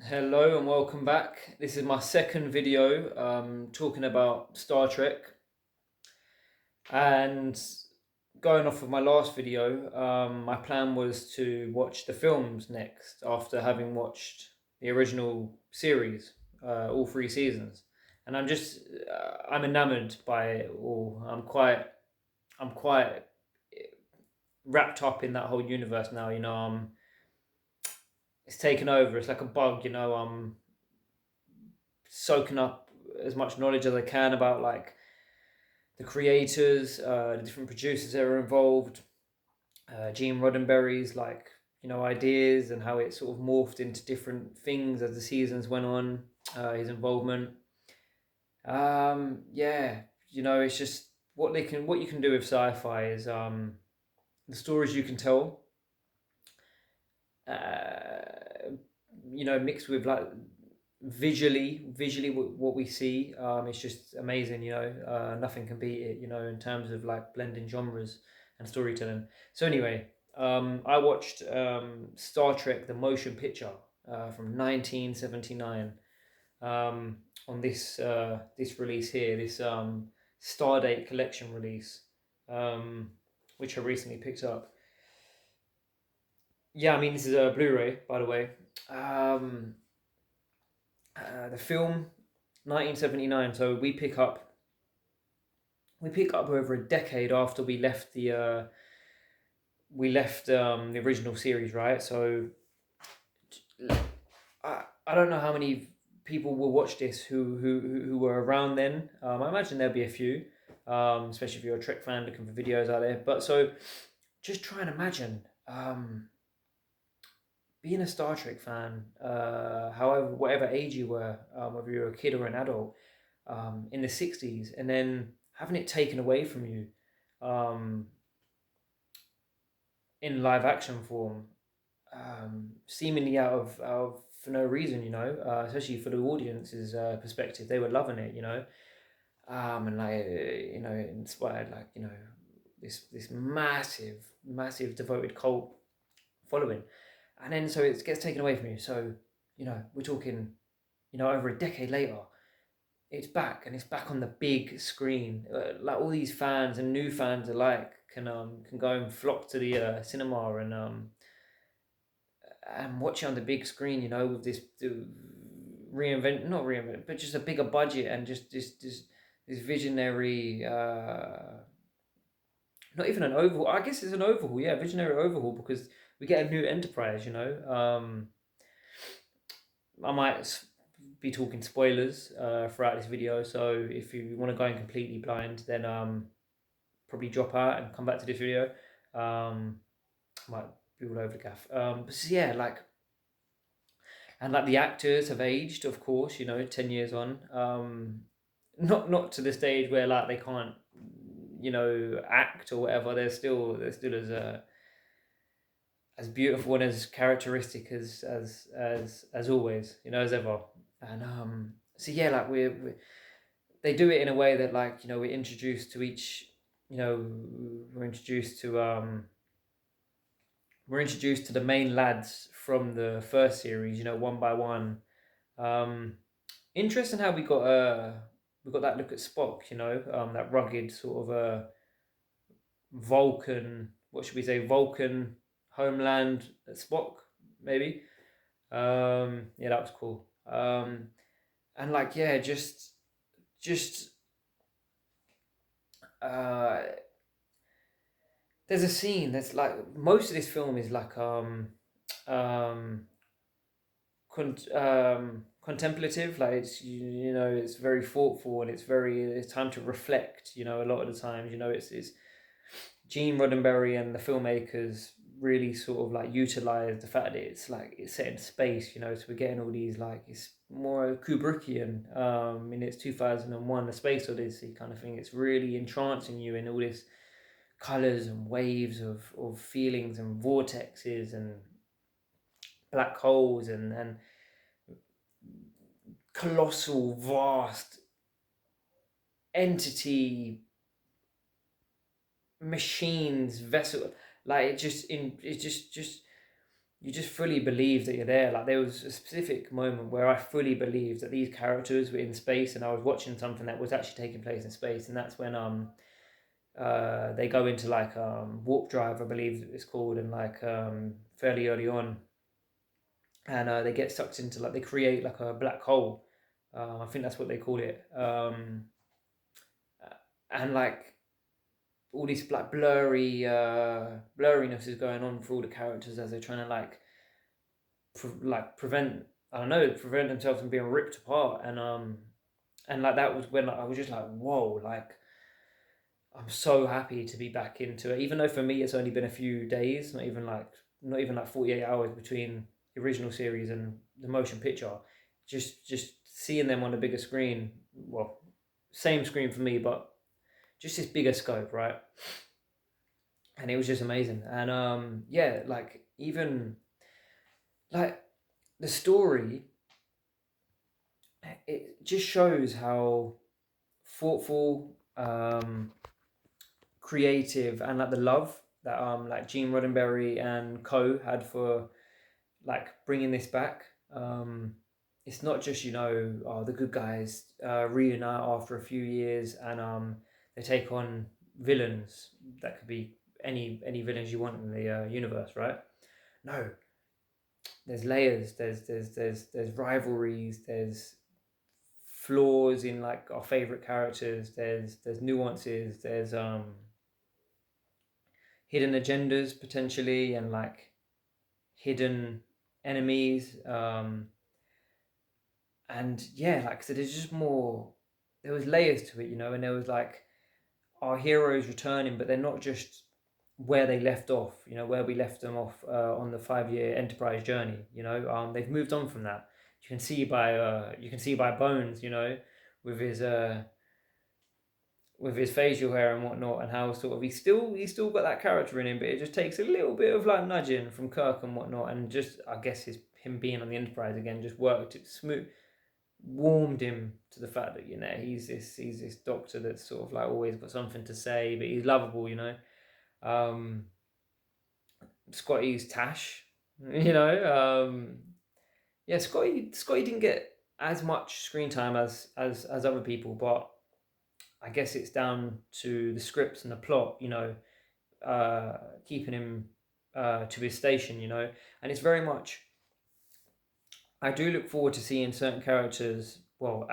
Hello and welcome back. This is my second video talking about Star Trek. And going off of my last video, my plan was to watch the films next after having watched the original series, all three seasons. And I'm enamored by it all. I'm quite wrapped up in that whole universe now. It's taken over. It's like a bug. I'm soaking up as much knowledge as I can about like the creators, the different producers that are involved, Gene Roddenberry's ideas and how it sort of morphed into different things as the seasons went on. His involvement. Yeah, it's just what you can do with sci-fi is the stories you can tell. Uh, Mixed with like visually what we see, it's just amazing. Nothing can beat it, in terms of like blending genres and storytelling. So anyway, I watched Star Trek the motion picture from 1979, on this release here, this Stardate collection release, um, which I recently picked up. Yeah, I mean, this is a Blu-ray, by the way. um, the film 1979. So we pick up over a decade after we left the original series, right? So I don't know how many people will watch this who were around then. I imagine there'll be a few, especially if you're a Trek fan looking for videos out there. But so just try and imagine being a Star Trek fan, however, whatever age you were, whether you're a kid or an adult, in the 60s, and then having it taken away from you, um, in live action form, seemingly out of for no reason, especially for the audience's perspective. They were loving it, and like, it inspired like, this massive devoted cult following. And then so it gets taken away from you. So, we're talking, over a decade later, it's back, and it's back on the big screen. Like all these fans and new fans alike can go and flock to the cinema and watch it on the big screen. With this reinvent, not reinvent, but just a bigger budget and just this visionary. Not even an overhaul. I guess it's an overhaul. Yeah, visionary overhaul, because we get a new Enterprise. I might be talking spoilers throughout this video, so if you want to go in completely blind, then probably drop out and come back to this video. I might be all over the gaff. But so yeah, like the actors have aged, of course. 10 years on. Not to the stage where like they can't, act or whatever. They're still as beautiful and as characteristic as always, as ever. And so yeah, like they do it in a way that, like, we're introduced to each, we're introduced to the main lads from the first series, one by one. Um, Interesting how we got that look at Spock, that rugged sort of Vulcan. What should we say? Vulcan homeland Spock, maybe. Yeah, that was cool. And like, yeah, just uh, there's a scene that's like, most of this film is like um, contemplative. Like, it's very thoughtful, and it's time to reflect. A lot of the times, it's Gene Roddenberry and the filmmakers really sort of like utilize the fact that it's set in space. So we're getting all these, like, it's more Kubrickian, in its 2001 A Space Odyssey kind of thing. It's really entrancing you in all this colors and waves of feelings and vortexes and black holes and colossal vast entity machines, vessel. Like, it just you just fully believe that you're there. Like there was a specific moment where I fully believed that these characters were in space, and I was watching something that was actually taking place in space, and that's when they go into like warp drive, I believe it's called, and like fairly early on, and they get sucked into like they create like a black hole. I think that's what they call it. And like all this like blurriness is going on for all the characters as they're trying to like prevent, I don't know, prevent themselves from being ripped apart. And like that was when like, I was just like, whoa, like I'm so happy to be back into it, even though for me it's only been a few days, not even like 48 hours between the original series and the motion picture. Just seeing them on a bigger screen, well, same screen for me, but just this bigger scope, right? And it was just amazing. And yeah, like even like the story, it just shows how thoughtful, creative, and like the love that like Gene Roddenberry and co had for like bringing this back. It's not just, the good guys reunite after a few years, and they take on villains that could be any villains you want in the universe, right? No, there's layers. There's rivalries. There's flaws in like our favorite characters. There's nuances. There's hidden agendas potentially, and like hidden enemies. And yeah, like so there's just more. There was layers to it, and there was like our heroes returning, but they're not just where they left off. Where we left them off on the 5-year Enterprise journey. They've moved on from that. You can see by Bones, with his facial hair and whatnot, and how sort of he's still got that character in him, but it just takes a little bit of like nudging from Kirk and whatnot, and just I guess him being on the Enterprise again just worked it smooth, warmed him to the fact that he's this doctor that's sort of like always got something to say, but he's lovable. Um, Scotty's Tash, yeah, Scotty didn't get as much screen time as other people, but I guess it's down to the scripts and the plot, keeping him to his station, and it's very much. I do look forward to seeing certain characters, well,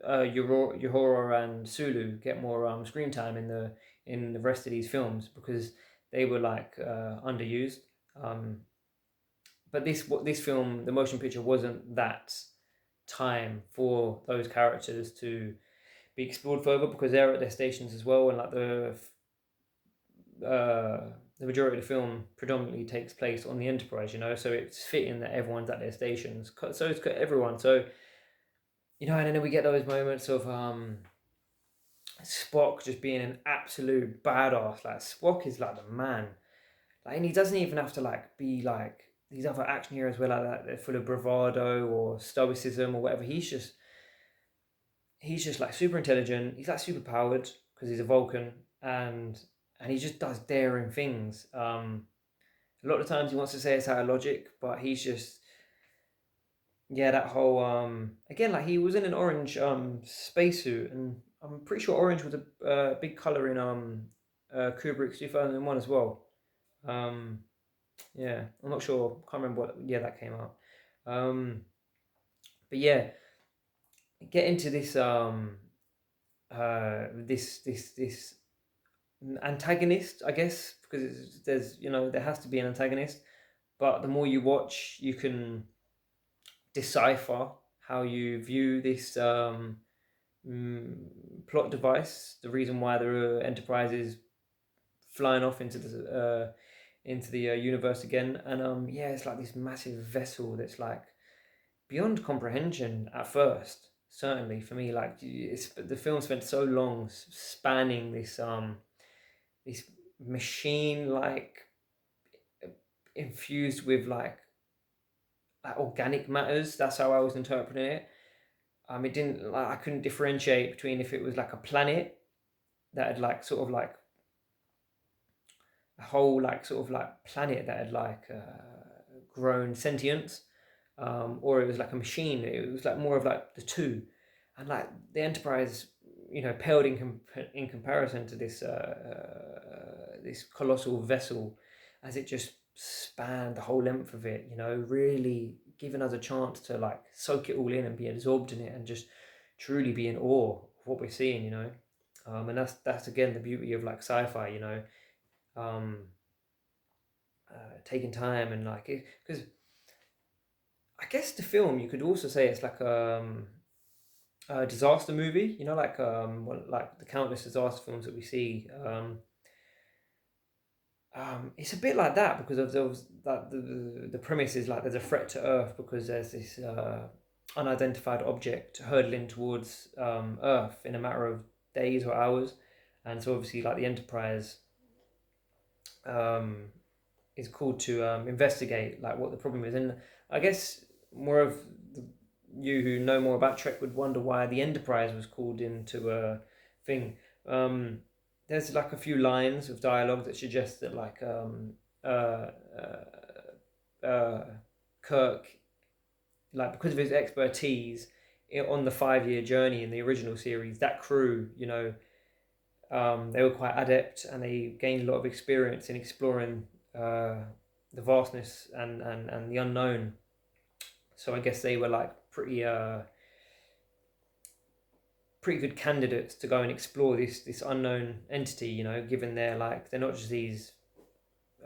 Uhura and Sulu get more screen time in the rest of these films, because they were like underused. Um, but this film, the motion picture, wasn't that time for those characters to be explored further, because they're at their stations as well, and like the majority of the film predominantly takes place on the Enterprise, so it's fitting that everyone's at their stations. So it's got everyone. So, and then we get those moments of Spock just being an absolute badass. Like Spock is like the man. Like, and he doesn't even have to like be like these other action heroes where like that they're full of bravado or stoicism or whatever. He's just like super intelligent. He's like super powered because he's a Vulcan, and he just does daring things. A lot of times he wants to say it's out of logic, but he's just, yeah, that whole again, like he was in an orange spacesuit, and I'm pretty sure orange was a big color in Kubrick's 2001 as well. Um, yeah, I'm not sure. Can't remember what year that came out. Um, but yeah, get into this antagonist, I guess, because there has to be an antagonist. But the more you watch, you can decipher how you view this mm, plot device. The reason why the Enterprise is flying off into the universe again, and yeah, it's like this massive vessel that's like beyond comprehension at first. Certainly for me, like the film spent so long spanning this machine like infused with like organic matters. That's how I was interpreting it. It didn't like I couldn't differentiate between if it was like a planet that had like sort of like a whole like sort of like planet that had like grown sentience, or it was like a machine. It was like more of like the two, and like the Enterprise, paled in comparison to this colossal vessel, as it just spanned the whole length of it. Really giving us a chance to like soak it all in and be absorbed in it, and just truly be in awe of what we're seeing. And that's again the beauty of like sci-fi. Um, Taking time and like it, because I guess the film you could also say it's like a disaster movie. Like the countless disaster films that we see. It's a bit like that because of those that the premise is like there's a threat to Earth because there's this unidentified object hurtling towards Earth in a matter of days or hours, and so obviously like the Enterprise um, is called to investigate like what the problem is, and I guess more of you who know more about Trek would wonder why the Enterprise was called into a thing. Um, there's like a few lines of dialogue that suggest that like uh, uh, Kirk, like because of his expertise on the 5 year journey in the original series, that crew, they were quite adept and they gained a lot of experience in exploring uh, the vastness and the unknown. So I guess they were like pretty good candidates to go and explore this unknown entity. Given they're not just these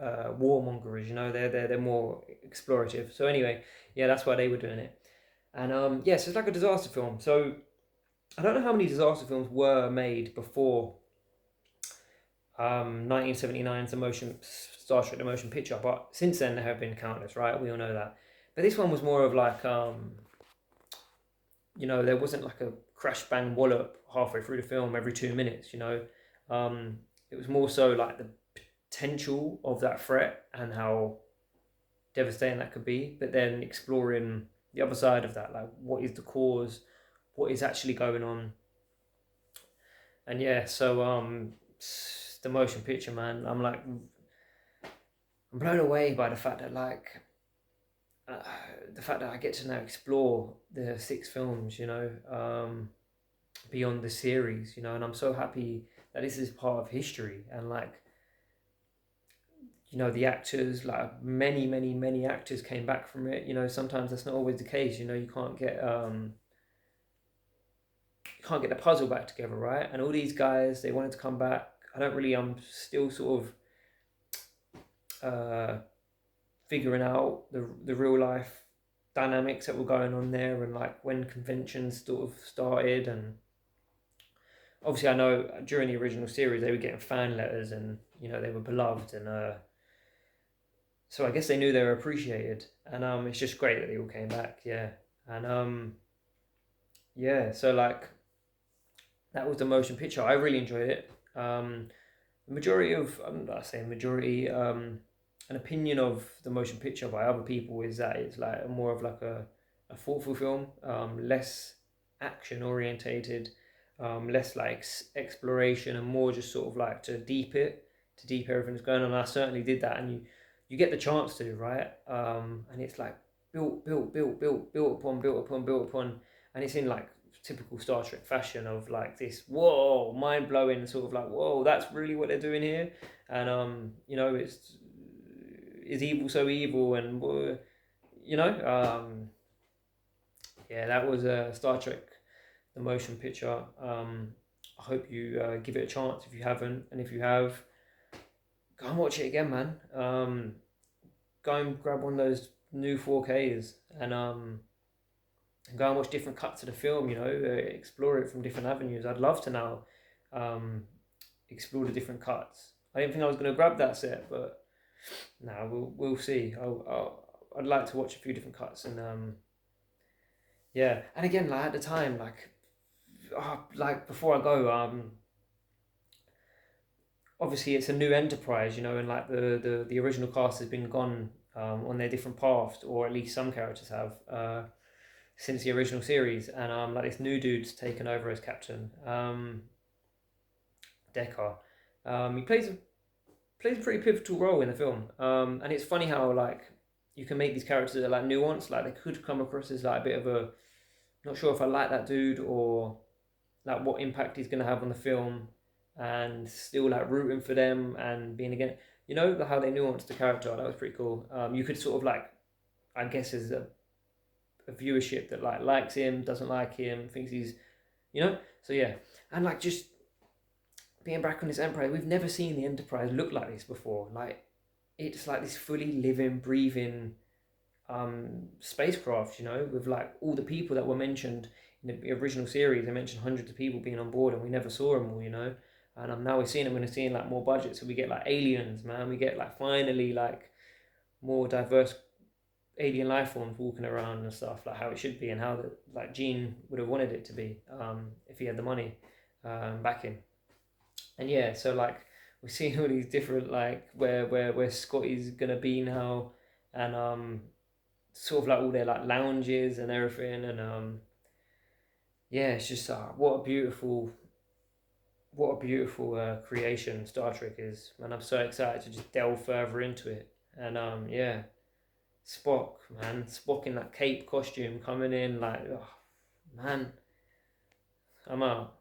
warmongers. They're more explorative. So anyway, yeah, that's why they were doing it. And yeah, so it's like a disaster film. So I don't know how many disaster films were made before 1979's Star Trek: The Motion Picture, but since then there have been countless, right? We all know that. But this one was more of like there wasn't like a crash bang wallop halfway through the film every 2 minutes. It was more so like the potential of that threat and how devastating that could be, but then exploring the other side of that, like what is the cause, what is actually going on. And yeah, so the motion picture, man, I'm blown away by the fact that uh, the fact that I get to now explore the 6 films, beyond the series, and I'm so happy that this is part of history. And like, the actors, like many actors came back from it. Sometimes that's not always the case. You can't get the puzzle back together, right? And all these guys, they wanted to come back. I don't really. I'm still sort of figuring out the real life dynamics that were going on there, and like when conventions sort of started. And obviously I know during the original series they were getting fan letters, and they were beloved, and so I guess they knew they were appreciated. And it's just great that they all came back. Yeah. And yeah, so like that was the motion picture. I really enjoyed it. The majority of, I'm not saying majority, an opinion of the motion picture by other people is that it's like more of like a thoughtful film, less action orientated, less like exploration, and more just sort of like to deep everything that's going on. I certainly did that, and you get the chance to, right? And it's like built upon, and it's in like typical Star Trek fashion of like this whoa, mind blowing sort of like whoa, that's really what they're doing here. And it's is evil so evil, and yeah, that was Star Trek: The Motion Picture. I hope you give it a chance if you haven't, and if you have, go and watch it again, man. Go and grab one of those new 4Ks, and go and watch different cuts of the film. Explore it from different avenues. I'd love to now um, explore the different cuts. I didn't think I was going to grab that set, but now we'll see. I'd like to watch a few different cuts, and yeah. And again, like at the time, like before I go, obviously it's a new Enterprise, and like the original cast has been gone on their different paths, or at least some characters have since the original series, and like this new dude's taken over as captain, Decker. He plays a pretty pivotal role in the film, and it's funny how like you can make these characters that are like nuanced. Like they could come across as like a bit of a, not sure if I like that dude or like what impact he's gonna have on the film, and still like rooting for them and being again. You know how they nuanced the character. That was pretty cool. You could sort of like, I guess, as a viewership that like likes him, doesn't like him, thinks he's, you know. So yeah, and like just being back on this Enterprise, we've never seen the Enterprise look like this before. Like it's like this fully living, breathing spacecraft, you know, with like all the people that were mentioned in the original series. They mentioned hundreds of people being on board, and we never saw them all, you know. And now we're seeing them. We're seeing like more budget, so we get like aliens, man. We get like finally like more diverse alien life forms walking around and stuff, like how it should be and how the, like Gene would have wanted it to be, if he had the money backing. And yeah, so like we're seeing all these different like where Scotty's gonna be now, and sort of like all their like lounges and everything, and yeah, it's just what a beautiful creation Star Trek is, and I'm so excited to just delve further into it. And yeah, Spock, man, Spock in that cape costume coming in like, oh, man, I'm out.